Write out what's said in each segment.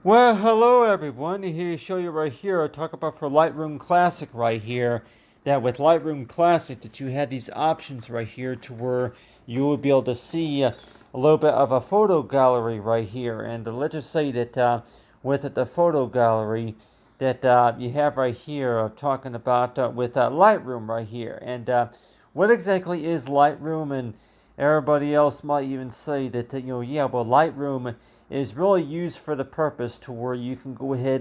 Well, hello everyone. Here to show you right here. I talk about for Lightroom Classic right here. That with Lightroom Classic, that you have these options right here to where you will be able to see a little bit of a photo gallery right here. And let's just say that with the photo gallery that you have right here, talking about with Lightroom right here. And what exactly is Lightroom? And everybody else might even say that yeah, well, Lightroom is really used for the purpose to where you can go ahead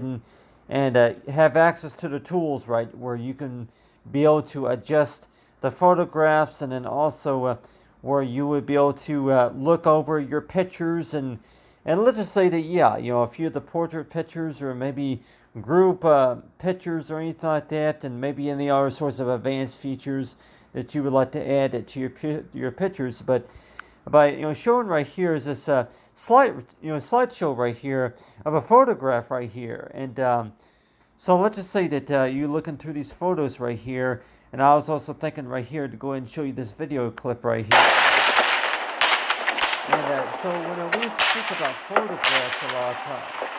and have access to the tools, right, where you can be able to adjust the photographs, and then also where you would be able to look over your pictures, and let's just say that, yeah, a few of the portrait pictures or maybe group pictures or anything like that, and maybe any other sorts of advanced features that you would like to add to your pictures. But by showing right here is this slideshow right here of a photograph right here. And so let's just say that you're looking through these photos right here, and I was also thinking right here to go ahead and show you this video clip right here. And so when we speak about photographs a lot of times,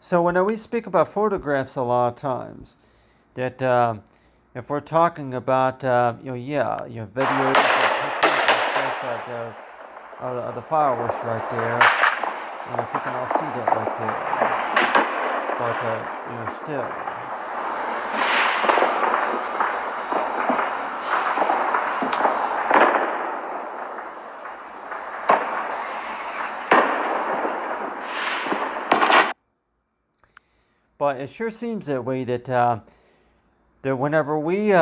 so when we speak about photographs a lot of times, that if we're talking about videos or pictures and stuff of the fireworks right there, and if you can all see that right there, but still. But it sure seems that way that whenever we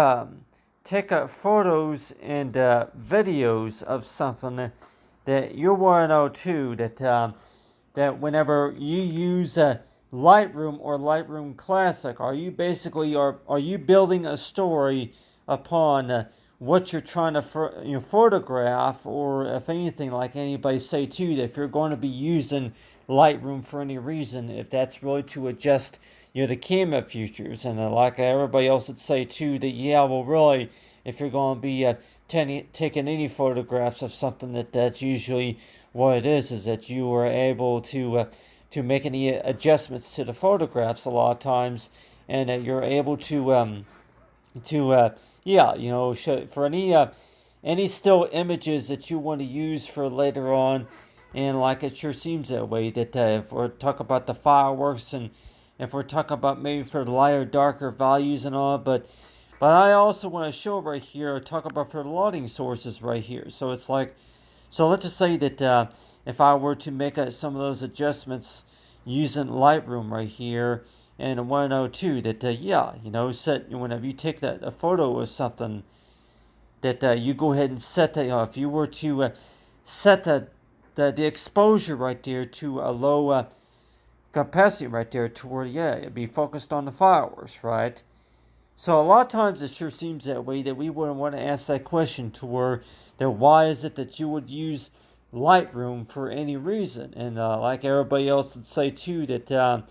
take photos and videos of something, that you want to know too that whenever you use Lightroom or Lightroom Classic, are you basically are you building a story upon what you're trying to photograph, or if anything, like anybody say too, that if you're going to be using Lightroom for any reason, if that's really to adjust the camera features, and like everybody else would say too, that yeah, well, really, if you're going to be taking any photographs of something, that's usually what it is that you are able to make any adjustments to the photographs a lot of times, and you're able to yeah, for any still images that you want to use for later on. And like it sure seems that way, that if we're talking about the fireworks, and if we're talking about maybe for lighter, darker values and all, but I also want to show right here, talk about for the lighting sources right here. So it's like, so let's just say that if I were to make some of those adjustments using Lightroom right here, and I want to know too that yeah, set whenever you take a photo of something, that you go ahead and set that. If you were to set the exposure right there to a low capacity right there, to where yeah, it'd be focused on the fireworks, right? So a lot of times it sure seems that way, that we wouldn't want to ask that question to where that why is it that you would use Lightroom for any reason, and like everybody else would say too, that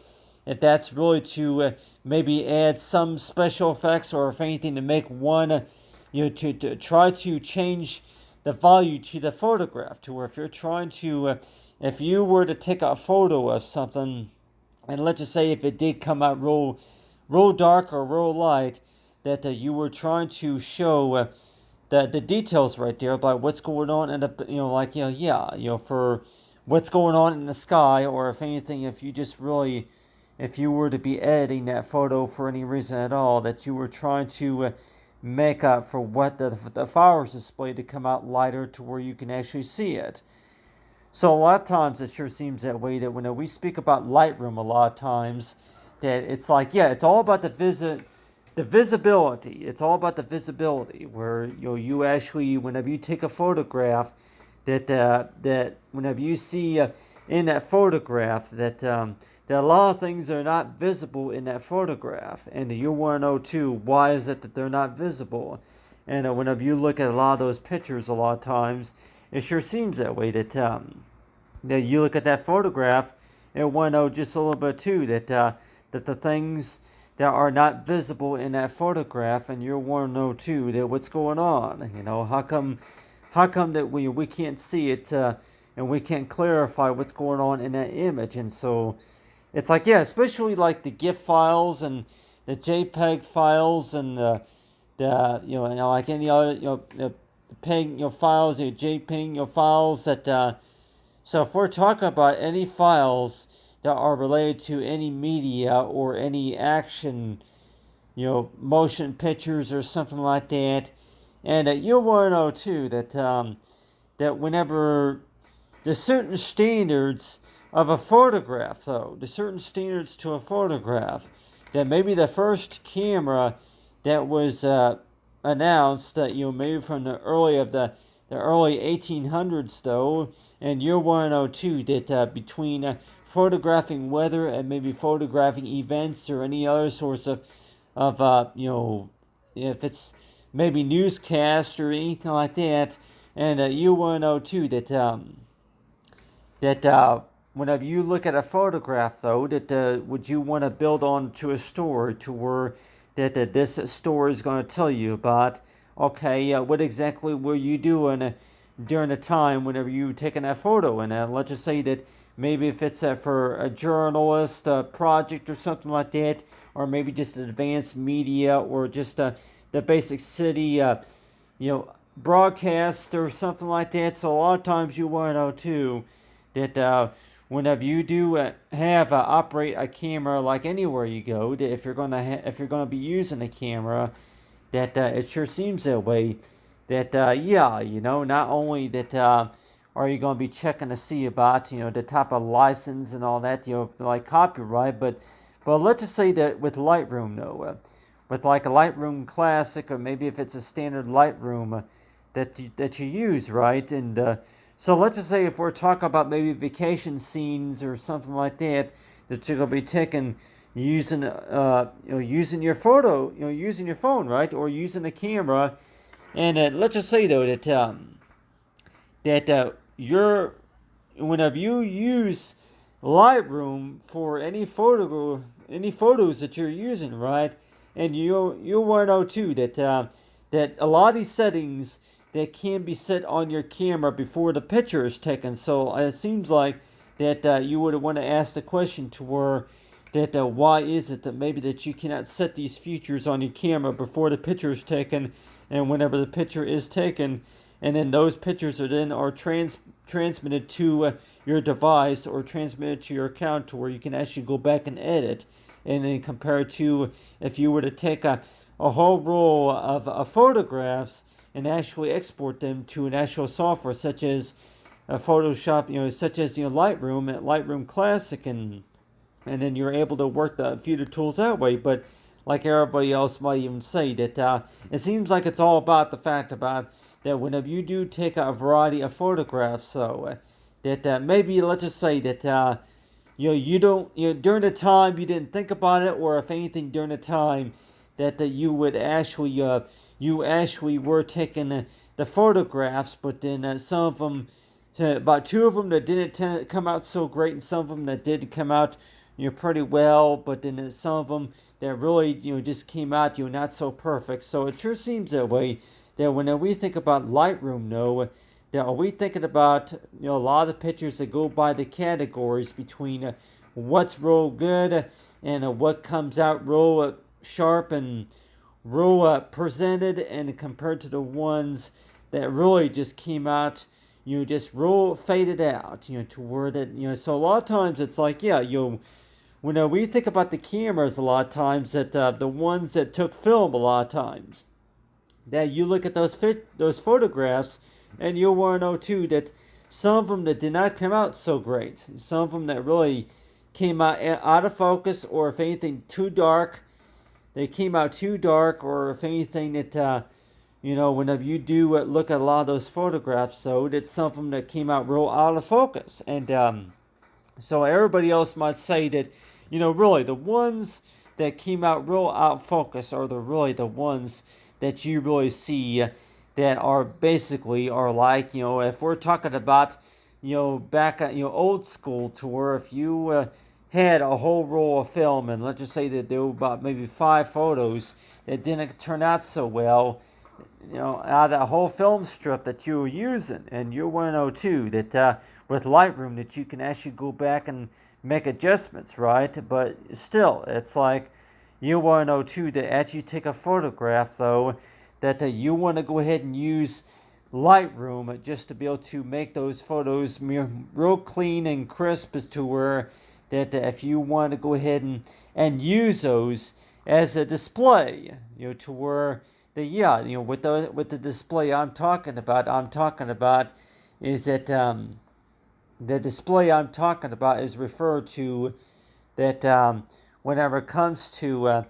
if that's really to maybe add some special effects, or if anything to make one to try to change the value to the photograph, to where if you're trying to if you were to take a photo of something, and let's just say if it did come out real dark or real light, that you were trying to show the details right there about what's going on in the like yeah, for what's going on in the sky, or if anything, if you just really, if you were to be editing that photo for any reason at all, that you were trying to make up for what the fireworks display to come out lighter, to where you can actually see it. So a lot of times it sure seems that way, that when we speak about Lightroom a lot of times, that it's like, yeah, it's all about the visibility. It's all about the visibility, where you actually, whenever you take a photograph, that whenever you see in that photograph that a lot of things are not visible in that photograph, and you want to know too why is it that they're not visible. And whenever you look at a lot of those pictures, a lot of times it sure seems that way. That you look at that photograph and want to know just a little bit too that the things that are not visible in that photograph, and you want to know too that what's going on. How come that we can't see it and we can't clarify what's going on in that image? And so it's like, yeah, especially like the GIF files and the JPEG files and the like any other the PEG files, JPEG files that. So if we're talking about any files that are related to any media or any action, motion pictures or something like that, and you'll want to know too that whenever there's certain standards of a photograph, though, there's certain standards to a photograph, that maybe the first camera that was announced, that maybe from the early 1800s, though, and you'll want to know too that between photographing weather and maybe photographing events or any other sorts of if it's maybe newscast or anything like that, and you want to know too that whenever you look at a photograph, though, that would you want to build onto a story to where that this story is going to tell you about, okay, what exactly were you doing during the time whenever you were taking that photo? And let's just say that maybe if it's for a journalist project or something like that, or maybe just advanced media or just the basic city, broadcast or something like that. So a lot of times you want to know too that whenever you do have operate a camera, like anywhere you go, that if you're gonna be using a camera, that it sure seems that way. That not only that are you going to be checking to see about the type of license and all that, like copyright, but let's just say that with Lightroom, though, with like a Lightroom Classic, or maybe if it's a standard Lightroom that you use, right? And so let's just say if we're talking about maybe vacation scenes or something like that you're going to be taking using using your photo, using your phone, right, or using a camera. And let's just say though that you're whenever you use Lightroom for any photos that you're using, right, and you want to know too that a lot of these settings that can be set on your camera before the picture is taken. So it seems like that you would want to ask the question to where that why is it that maybe that you cannot set these features on your camera before the picture is taken, and whenever the picture is taken, and then those pictures are transmitted to your device or transmitted to your account to where you can actually go back and edit, and then compare it to if you were to take a whole roll of photographs and actually export them to an actual software such as Photoshop, such as Lightroom Classic, and then you're able to work the feeder tools that way. But like everybody else might even say that it seems like it's all about the fact about that whenever you do take a variety of photographs, so that maybe let's just say that you don't during the time you didn't think about it, or if anything during the time that you would actually you actually were taking the photographs, but then some of them, so about two of them that didn't come out so great, and some of them that did come out pretty well, but then some of them that really just came out not so perfect. So it sure seems that way that when we think about Lightroom, though, that are we thinking about a lot of pictures that go by the categories between what's real good and what comes out real sharp and real presented, and compared to the ones that really just came out just real faded out to where that so a lot of times it's like when we think about the cameras, a lot of times that the ones that took film, a lot of times that you look at those photographs, and you'll want to know too that some of them that did not come out so great, some of them that really came out of focus, or if anything too dark, they came out too dark, or if anything that whenever you do look at a lot of those photographs, so it's some of them that came out real out of focus. And so everybody else might say that, really the ones that came out real out of focus are really the ones that you really see that are basically are like, if we're talking about, back at, old school to where if you had a whole roll of film and let's just say that there were about maybe 5 photos that didn't turn out so well, out of that whole film strip that you were using, and you want to know too that with Lightroom that you can actually go back and make adjustments, right? But still, it's like you want to know too that as you take a photograph, though, that you want to go ahead and use Lightroom just to be able to make those photos real clean and crisp, as to where that if you want to go ahead and use those as a display, to where with the display I'm talking about is that the display I'm talking about is referred to that whenever it comes to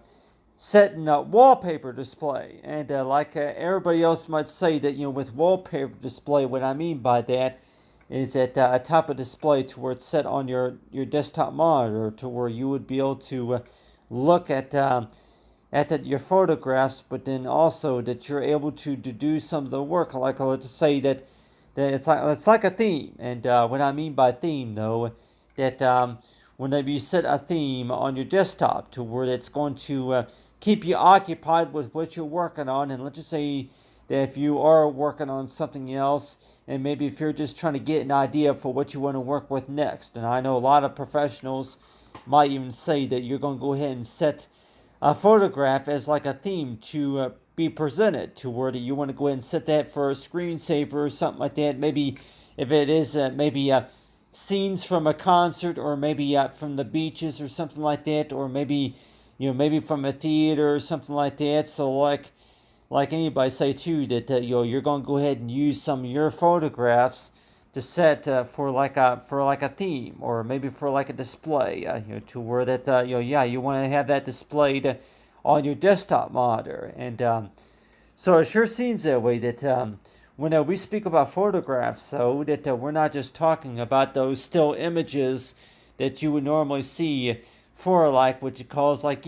setting up wallpaper display, and like everybody else might say that with wallpaper display, what I mean by that is that a type of display to where it's set on your desktop monitor, to where you would be able to look at your photographs, but then also that you're able to do some of the work. Like let's say that it's like a theme, and what I mean by theme, though, that whenever you set a theme on your desktop to where it's going to keep you occupied with what you're working on, and let's just say that if you are working on something else, and maybe if you're just trying to get an idea for what you want to work with next, and I know a lot of professionals might even say that you're going to go ahead and set a photograph as like a theme to be presented, to where you want to go ahead and set that for a screensaver or something like that. Maybe if it is maybe scenes from a concert, or maybe from the beaches or something like that, or maybe maybe from a theater or something like that. So like anybody say too that you're going to go ahead and use some of your photographs to set for like a theme, or maybe for like a display, to where that you want to have that displayed on your desktop monitor. And so it sure seems that way that when we speak about photographs, so that we're not just talking about those still images that you would normally see for like what you call is like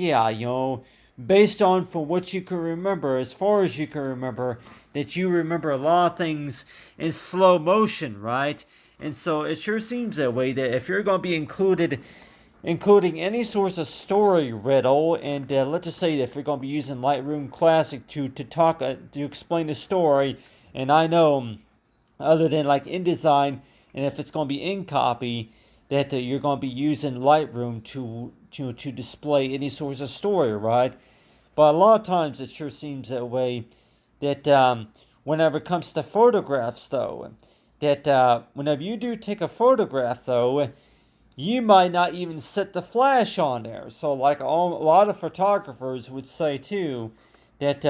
based on for what you can remember, as far as you can remember, that you remember a lot of things in slow motion, right? And so it sure seems that way that if you're going to be including any source of story riddle, and let's just say that if you're going to be using Lightroom Classic to talk to explain the story, and I know other than like InDesign, and if it's going to be in copy, that you're going to be using Lightroom to display any source of story, right? But a lot of times it sure seems that way that whenever it comes to photographs, though, that whenever you do take a photograph, though, you might not even set the flash on there. So like a lot of photographers would say too that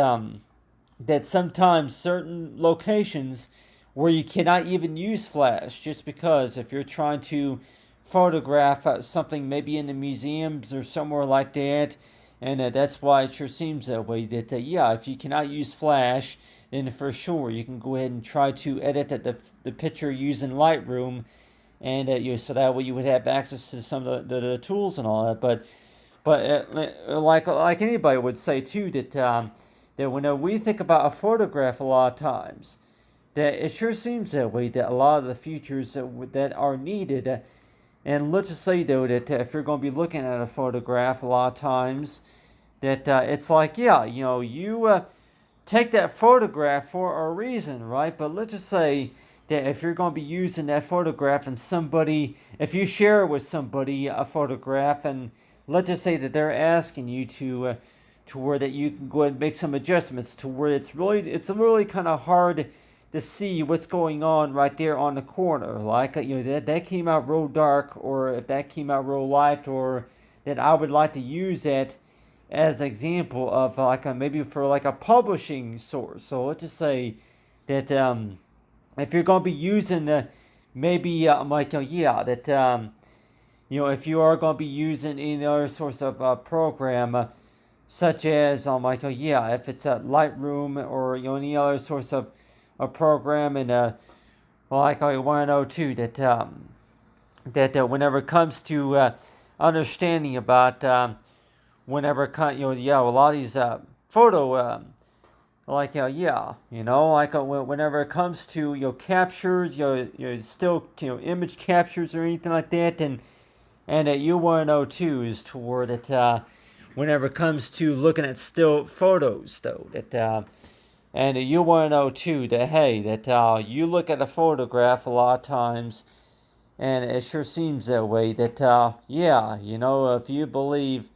that sometimes certain locations where you cannot even use flash, just because if you're trying to photograph something maybe in the museums or somewhere like that, and that's why it sure seems that way that if you cannot use flash, then for sure you can go ahead and try to edit the picture using Lightroom, and so that way you would have access to some of the tools and all that. But like anybody would say too that when we think about a photograph, a lot of times that it sure seems that way that a lot of the features that are needed. And let's just say though that if you're going to be looking at a photograph, a lot of times that it's like you take that photograph for a reason, right? But let's just say that if you're going to be using that photograph and if you share it with somebody a photograph, and let's just say that they're asking you to where that you can go ahead and make some adjustments to where it's really kind of hard to see what's going on right there on the corner, like that came out real dark, or if that came out real light, or that I would like to use that as an example of maybe for like a publishing source. So let's just say that if you're going to be using the maybe that if you are going to be using any other source of program, such as like, oh yeah, if it's a Lightroom or any other sorts of a program, and well, like I want to know too that whenever it comes to understanding about whenever yeah, a lot of these photo like yeah, like whenever it comes to captures, still image captures or anything like that, and you want to know too is toward that whenever it comes to looking at still photos though that and you want to know too that hey that you look at a photograph a lot of times, and it sure seems that way that yeah, if you believe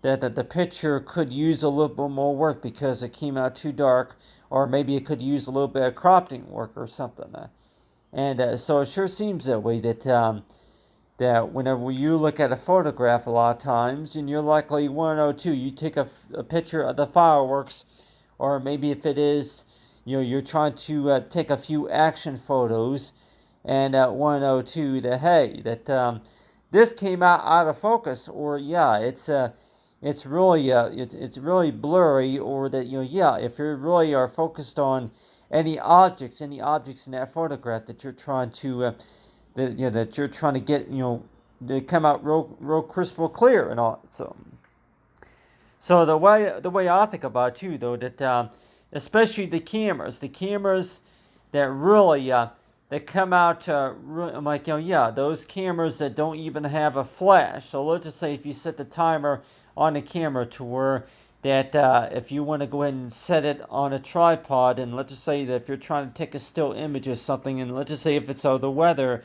that the picture could use a little bit more work because it came out too dark, or maybe it could use a little bit of cropping work or something. And so it sure seems that way that whenever you look at a photograph a lot of times, and you're likely 102, you take a picture of the fireworks, or maybe if it is, you're trying to take a few action photos, and at 102, that hey, that this came out of focus, or yeah, it's really it's really blurry, or that yeah, if you really are focused on any objects in that photograph that you're trying to that you're trying to get to come out real crystal clear and all. So the way I think about it too though that especially the cameras that really that come out like yeah, those cameras that don't even have a flash. So let's just say if you set the timer on the camera to where that if you want to go ahead and set it on a tripod, and let's just say that if you're trying to take a still image of something, and let's just say if it's of the weather,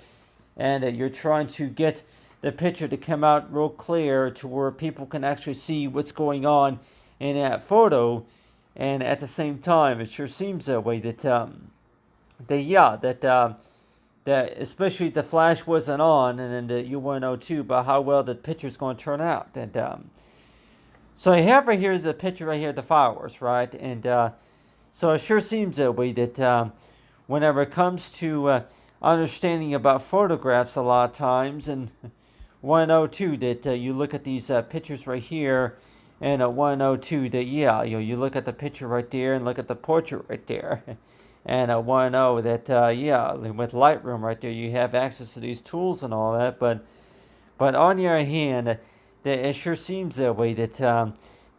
and you're trying to get the picture to come out real clear to where people can actually see what's going on in that photo, and at the same time it sure seems that way that especially if the flash wasn't on, and then you want to know too about how well the picture's going to turn out. And so I have right here is a picture right here of the fireworks, right? And so it sure seems that way that whenever it comes to understanding about photographs a lot of times, and want to know too that you look at these pictures right here, and want to know too that yeah, you look at the picture right there and look at the portrait right there, and want to know that yeah, with Lightroom right there, you have access to these tools and all that, but on the other hand, that it sure seems that way that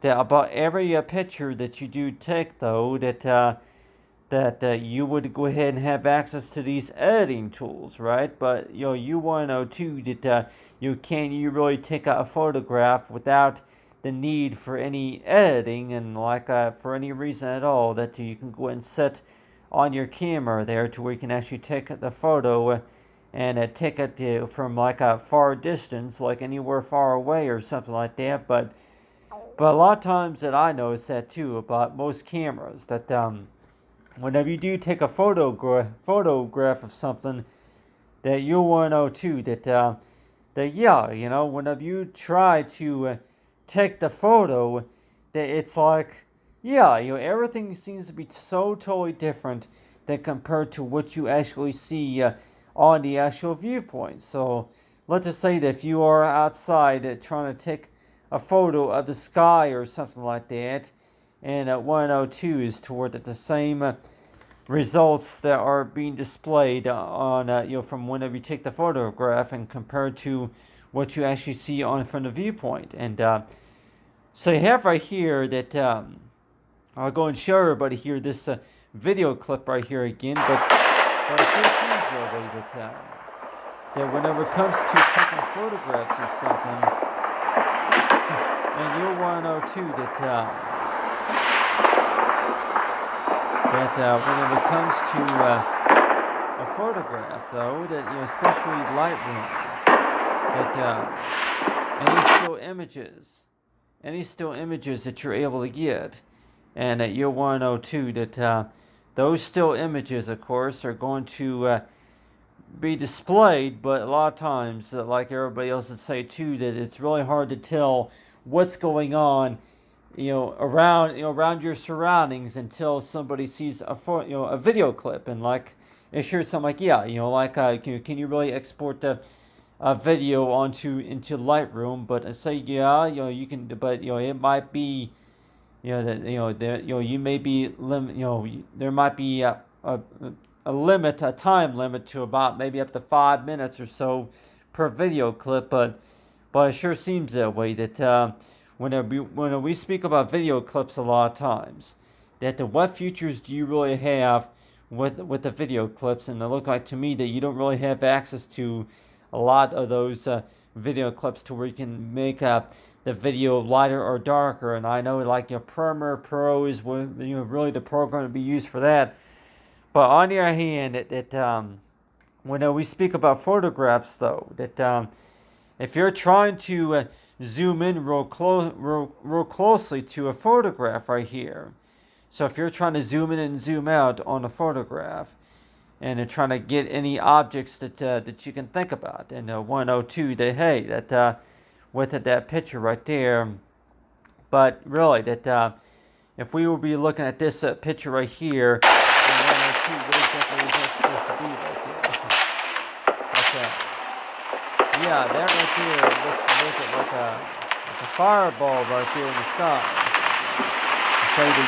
about every picture that you do take though that you would go ahead and have access to these editing tools, right? But you want to know too that can you really take a photograph without the need for any editing, and like for any reason at all, that you can go ahead and set on your camera there to where you can actually take the photo and take it from like a far distance, like anywhere far away or something like that. But a lot of times that I notice that too about most cameras that whenever you do take a photograph of something, that you'll want to know too that yeah, whenever you try to take the photo, that it's like yeah, everything seems to be so totally different than compared to what you actually see on the actual viewpoint. So let's just say that if you are outside trying to take a photo of the sky or something like that, and 102 is toward the same results that are being displayed on from whenever you take the photograph and compared to what you actually see on from the viewpoint. And so you have right here that I'll go and show everybody here this video clip right here again, but it sure seems that way that whenever it comes to taking photographs of something, and you'll want to know too that whenever it comes to a photograph, though, that especially Lightroom, that any still images that you're able to get, and that you'll want to know too that those still images, of course, are going to be displayed, but a lot of times, like everybody else would say too, that it's really hard to tell what's going on, around your surroundings until somebody sees a video clip, and like it sure something like yeah, can you really export a video into Lightroom, but say yeah, you can, but it might be that there you may be there might be a limit, a time limit to about maybe up to 5 minutes or so per video clip, but it sure seems that way. That when we speak about video clips, a lot of times, that what features do you really have with the video clips? And it look like to me that you don't really have access to a lot of those video clips to where you can make the video lighter or darker. And I know like your Premiere Pro is really the program to be used for that. But on the other hand, when we speak about photographs, though, that if you're trying to zoom in real closely to a photograph right here, so if you're trying to zoom in and zoom out on a photograph, and you're trying to get any objects that you can think about, and 102, that hey, that with that picture right there, but really that if we will be looking at this picture right here, and 102, what exactly is that supposed to be right there? Yeah, that right there looks like a fireball right there in the sky. Say that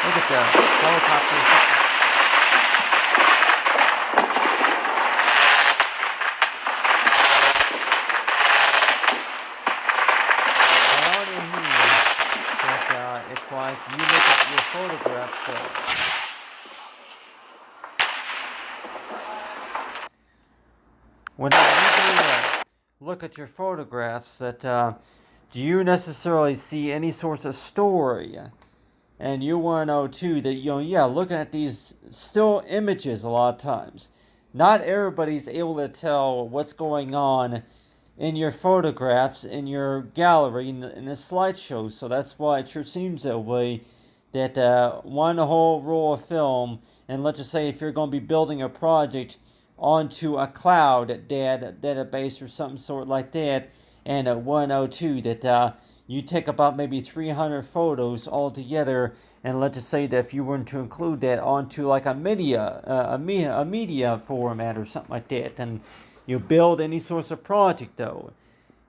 look at the helicopter. It's like you look at your photographs. Whenever you look at your photographs, that do you necessarily see any sort of story? And you want to know too that looking at these still images a lot of times, not everybody's able to tell what's going on in your photographs, in your gallery, in the slideshow. So that's why it sure seems that way, that one whole roll of film, and let's just say if you're going to be building a project onto a cloud database or something sort like that, and 102, that you take about maybe 300 photos altogether, and let's just say that if you were to include that onto like a media format or something like that, and you build any sort of project though,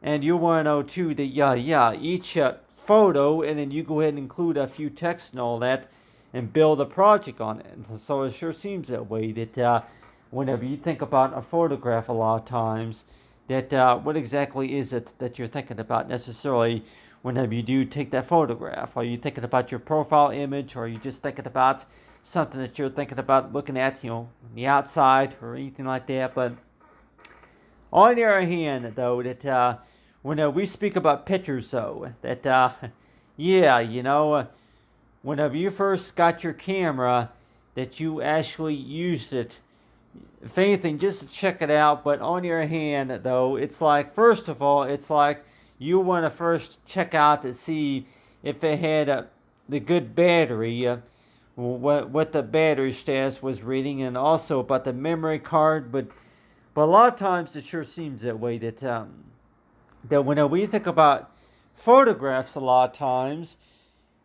and you want to know too that each photo, and then you go ahead and include a few text and all that, and build a project on it. And so it sure seems that way, that whenever you think about a photograph, a lot of times, that what exactly is it that you're thinking about necessarily whenever you do take that photograph? Are you thinking about your profile image, or are you just thinking about something that you're thinking about looking at, the outside or anything like that? But on the other hand, though, that when we speak about pictures, though, that whenever you first got your camera, that you actually used it, if anything, just to check it out. But on the other hand, though, it's like, first of all, it's like you want to first check out to see if it had the good battery, what the battery status was reading, and also about the memory card. But a lot of times it sure seems that way, that when we think about photographs, a lot of times,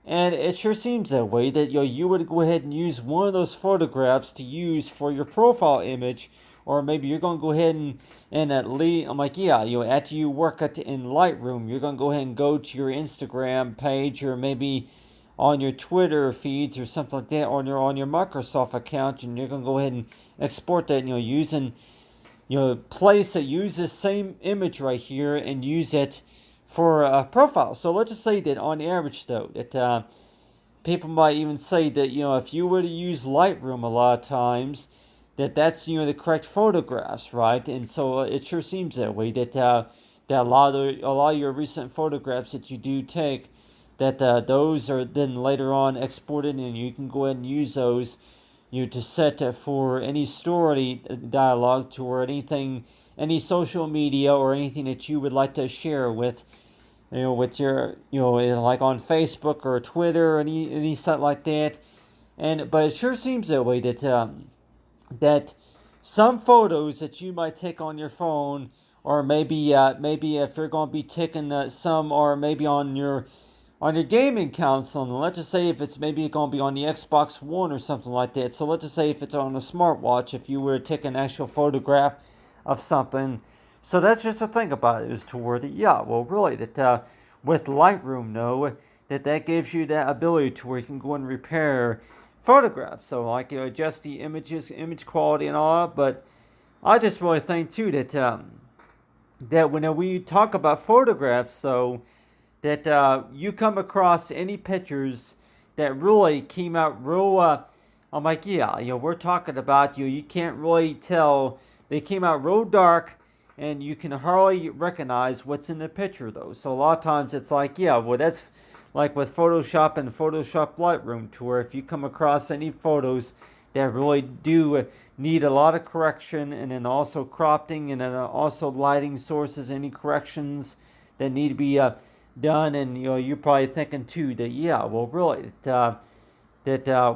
and it sure seems that way, that you would go ahead and use one of those photographs to use for your profile image, or maybe you're going to go ahead and I'm like, after you work in Lightroom, you're going to go ahead and go to your Instagram page, or maybe on your Twitter feeds or something like that, or on your Microsoft account, and you're going to go ahead and export that, using place that use this same image right here and use it for a profile. So let's just say that on average, though, that people might even say that if you were to use Lightroom a lot of times, that's the correct photographs, right? And so it sure seems that way, that a lot of your recent photographs that you do take, that those are then later on exported, and you can go ahead and use those to set for any story dialogue to, or anything, any social media or anything that you would like to share with with your like on Facebook or Twitter or any site like that. But it sure seems that way, that some photos that you might take on your phone, or maybe if you're going to be taking some, or maybe on your gaming console, and let's just say if it's maybe going to be on the Xbox One or something like that. So let's just say if it's on a smartwatch, if you were to take an actual photograph of something, So that's just the thing about it, is to where that, yeah, well, really, that with Lightroom, no, that gives you that ability to where you can go and repair photographs. So, like, adjust the image quality and all, but I just really think, too, that when we talk about photographs, so that you come across any pictures that really came out real, I'm like, yeah, we're talking about, you can't really tell. They came out real dark, and you can hardly recognize what's in the picture, though. So a lot of times it's like, yeah, well, that's like with Photoshop and Photoshop Lightroom, to where if you come across any photos that really do need a lot of correction, and then also cropping, and then also lighting sources, any corrections that need to be done, and you're probably thinking too that, yeah, well, really, that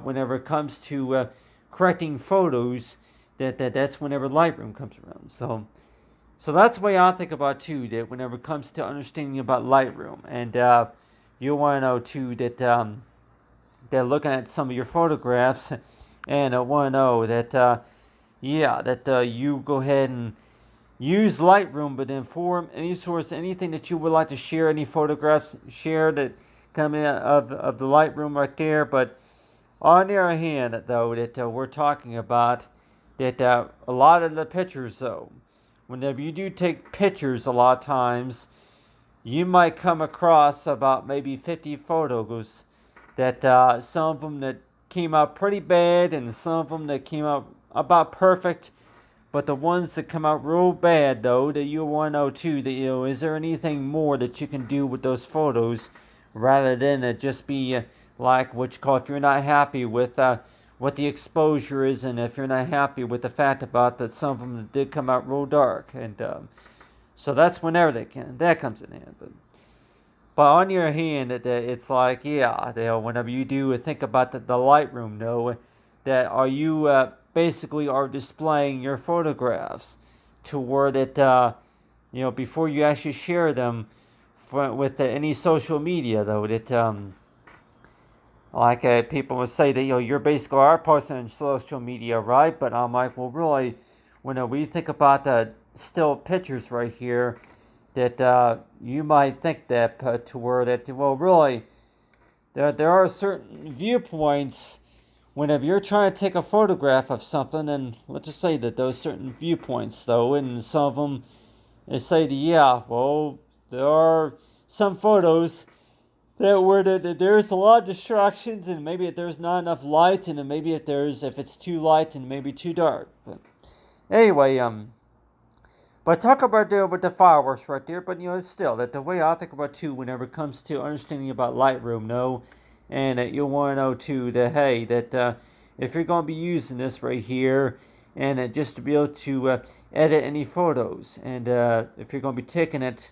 whenever it comes to correcting photos, that's whenever Lightroom comes around. So that's the way I think about too, that whenever it comes to understanding about Lightroom, and you want to know too that looking at some of your photographs, and I want to know that yeah, that you go ahead and use Lightroom, but then for any source, anything that you would like to share, any photographs share that come in of the Lightroom right there. But on the other hand, though, that we're talking about that a lot of the pictures, though, whenever you do take pictures, a lot of times you might come across about maybe 50 photos that some of them that came out pretty bad, and some of them that came out about perfect. But the ones that come out real bad, though, that you want to know too, that is there anything more that you can do with those photos, rather than it just be like what you call, if you're not happy with what the exposure is, and if you're not happy with the fact about that some of them did come out real dark, and so that's whenever that comes in hand. But on your hand, it's like, yeah, whenever you do think about the Lightroom, that are you basically are displaying your photographs to where that before you actually share them with any social media, though, that like people would say that you're basically our person on social media, right? But I'm like, well, really, when we think about the still pictures right here, that you might think that to where that, well, really, there are certain viewpoints whenever you're trying to take a photograph of something, and let's just say that those certain viewpoints, though, and some of them, they say that, yeah, well, there are some photos that where there's a lot of distractions, and maybe there's not enough light, and maybe if it's too light and maybe too dark. But anyway, but talk about there with the fireworks right there. But still, that the way I think about too, whenever it comes to understanding about Lightroom, and you'll want to know too that, hey, that if you're going to be using this right here, and just to be able to edit any photos, and if you're going to be taking it,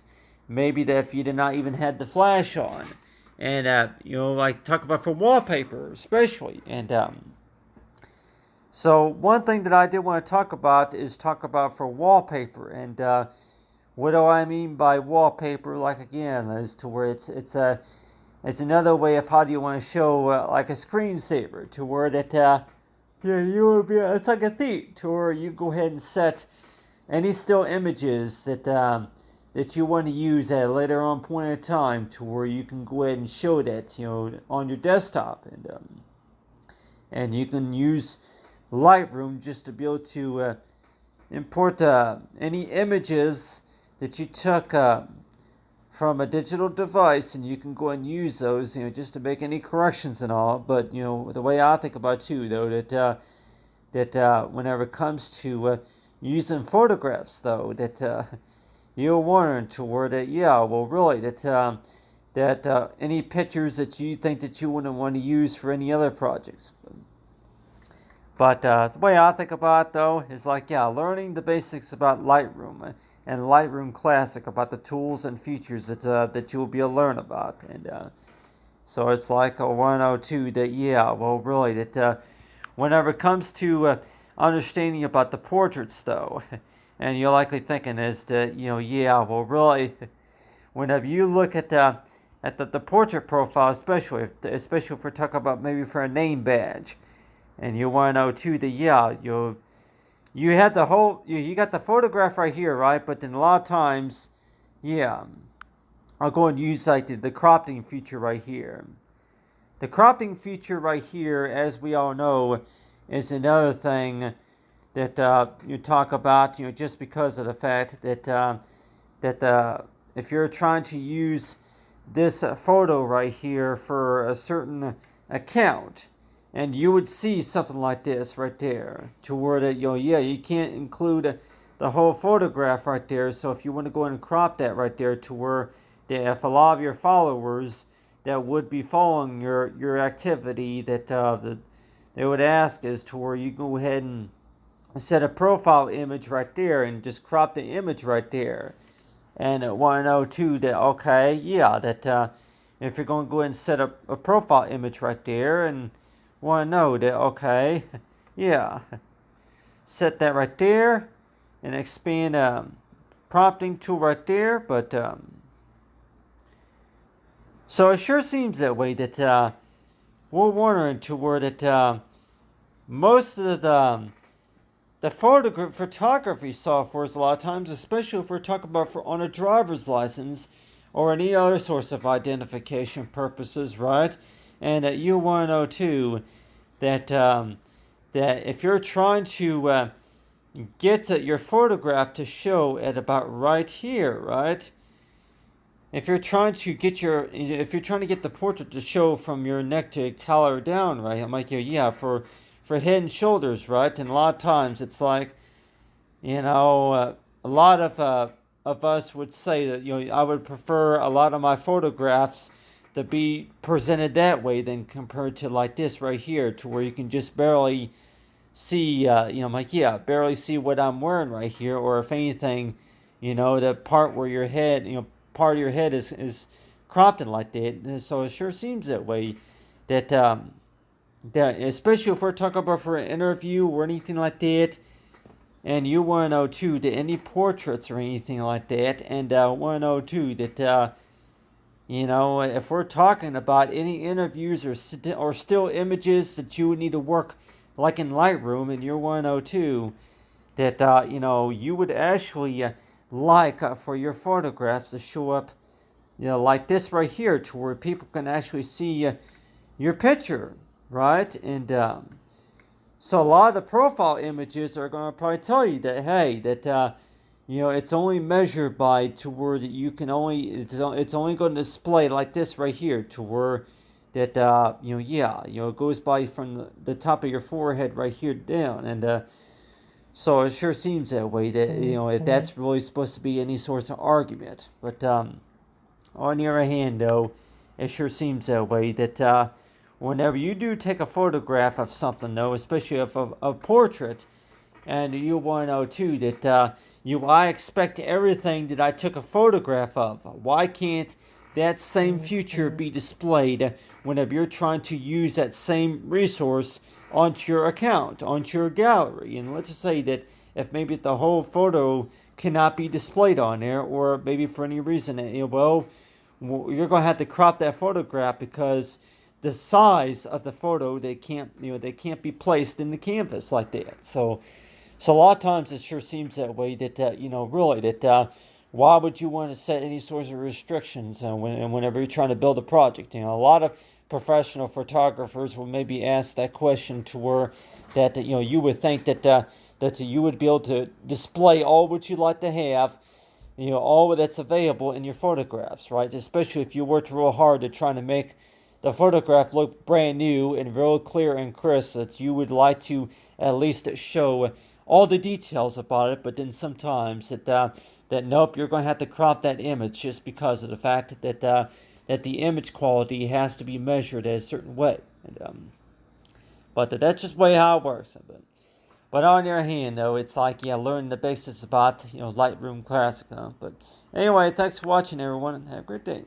maybe that if you did not even had the flash on, and like talk about for wallpaper especially, and so one thing that I did want to talk about is talk about for wallpaper, and what do I mean by wallpaper? Like, again, as to where it's another way of how do you want to show like a screensaver, to where that you will be, it's like a theme to where you go ahead and set any still images that you want to use at a later on point in time, to where you can go ahead and show that on your desktop, and you can use Lightroom just to be able to import any images that you took from a digital device, and you can go and use those, just to make any corrections and all. But the way I think about it too, though, that whenever it comes to using photographs, though, that you're wondering to where that, yeah, well, really, that any pictures that you think that you wouldn't want to use for any other projects. But the way I think about it, though, is like, yeah, learning the basics about Lightroom and Lightroom Classic, about the tools and features that you will be able to learn about. And so it's like a 102 that, yeah, well, really, that whenever it comes to understanding about the portraits, though, and you're likely thinking is that, yeah, well, really, whenever you look at the portrait profile, especially if we're talking about maybe for a name badge, and you want to know too that, yeah, you had the whole, you got the photograph right here, right? But then a lot of times, yeah, I'll go and use like the cropping feature right here. The cropping feature right here, as we all know, is another thing that you talk about, just because of the fact that if you're trying to use this photo right here for a certain account, and you would see something like this right there, to where that you can't include the whole photograph right there. So if you want to go and crop that right there, to where that if a lot of your followers that would be following your activity, that they would ask, is to where you go ahead and set a profile image right there and just crop the image right there. And I want to know too that, okay, yeah, that if you're going to go ahead and set up a profile image right there, and want to know that, okay, yeah, set that right there and expand prompting tool right there. But so it sure seems that way, that we're wondering to where that most of the photography softwares, a lot of times, especially if we're talking about for on a driver's license or any other source of identification purposes, right? And you want to know too that that if you're trying to get your photograph to show at about right here, right? If you're trying to get the portrait to show from your neck to collar down, right? I'm like, yeah, for head and shoulders, right? And a lot of times it's like, a lot of us would say that, I would prefer a lot of my photographs to be presented that way than compared to like this right here, to where you can just barely see, I'm like, yeah, barely see what I'm wearing right here, or if anything, the part where your head, part of your head is cropped in like that. So it sure seems that way, that that especially if we're talking about for an interview or anything like that, and you want to know too that any portraits or anything like that, and want to know too that if we're talking about any interviews or still images that you would need to work like in Lightroom, and you want to know too that you would actually like for your photographs to show up like this right here, to where people can actually see your picture, right? And so a lot of the profile images are going to probably tell you that, hey, that it's only measured by to where that you can only it's only going to display like this right here, to where that it goes by from the top of your forehead right here down. And so it sure seems that way, that if that's really supposed to be any sort of argument. But on the other hand, though, it sure seems that way, that whenever you do take a photograph of something, though, especially of a portrait, and you want to know too that I expect everything that I took a photograph of. Why can't that same feature be displayed whenever you're trying to use that same resource onto your account, onto your gallery? And let's just say that if maybe the whole photo cannot be displayed on there, or maybe for any reason, you're going to have to crop that photograph because the size of the photo, they can't be placed in the canvas like that. So a lot of times it sure seems that way, that really, that why would you want to set any sorts of restrictions whenever you're trying to build a project? A lot of professional photographers will maybe ask that question, to where that you would think that you would be able to display all what you'd like to have, all that's available in your photographs, right? Especially if you worked real hard to try to make the photograph look brand new and real clear and crisp, that you would like to at least show all the details about it. But then sometimes that nope, you're going to have to crop that image, just because of the fact that that the image quality has to be measured a certain way. And but that's just way how it works. But on the other hand, though, it's like, learning the basics about Lightroom Classic. But anyway, thanks for watching, everyone, and have a great day.